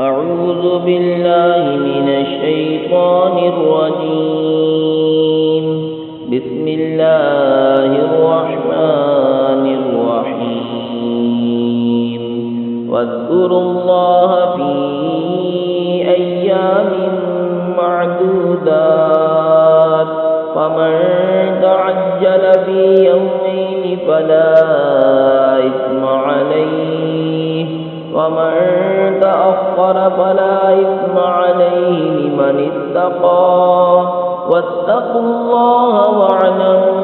أعوذ بالله من الشيطان الرجيم. بسم الله الرحمن الرحيم. واذكروا الله في أيام معدودات فمن تعجل في يومين فلا إثم عليه ومن تأخر فلا إثم عليه لمن اتقى واتقوا الله واعلموا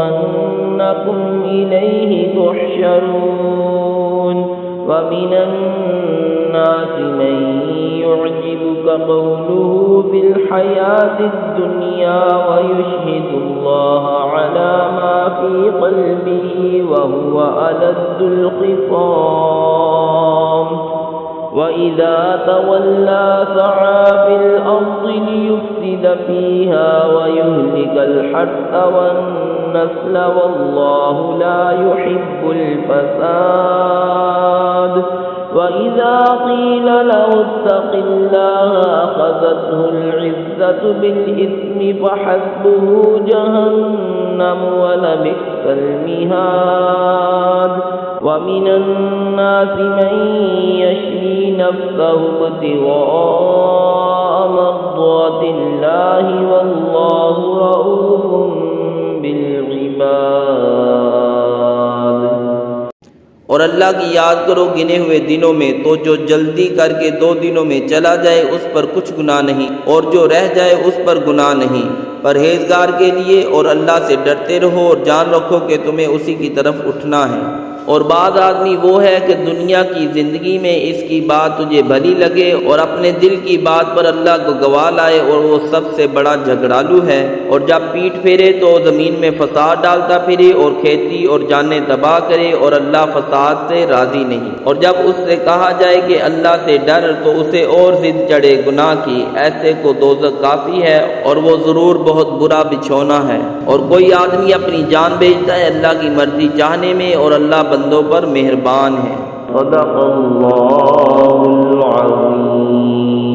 أنكم إليه تحشرون. ومن الناس من يعجبك قوله في الحياة الدنيا ويشهد الله على ما في قلبه وهو ألد الخصام. وإذا تولى سعى في الأرض ليفسد فيها ويهلك الحرث والنسل والله لا يحب الفساد. وإذا قيل له اتق الله أخذته العزة بالإثم فحسبه جهنم ولبئس المهاد. ومن الناس من يشري نفسه ابتغاء مرضات الله والله رؤوف بالعباد. और अल्लाह की याद करो गिने हुए दिनों में, तो जो जल्दी करके 2 दिनों में चला जाए उस पर कुछ गुनाह नहीं, और जो रह जाए उस पर गुनाह नहीं। परहेजगार के लिए और अल्लाह से डरते रहो और जान रखो कि तुम्हें उसी की तरफ उठना है। और बाद आदमी वो है कि दुनिया की ज़िंदगी में इसकी बात तुझे भली लगे और अपने दिल की बात पर अल्लाह को गवाह लाए, और वो सबसे बड़ा झगड़ालू है। और जब पीठ फेरे तो ज़मीन में फसाद डालता फिरे और खेती और जानें तबाह करे, और अल्लाह फसाद से राज़ी नहीं। और जब उससे कहा जाए कि अल्लाह से डर, तो उसे और ज़िद चढ़े गुनाह की। ऐसे को दोज़ख काफ़ी है और वो ज़रूर बहुत बुरा बिछौना है। और कोई आदमी अपनी जान बेचता है अल्लाह की मर्ज़ी चाहने में, और अल्लाह बंदों पर मेहरबान है। सदक़ल्लाहुल अज़ीम।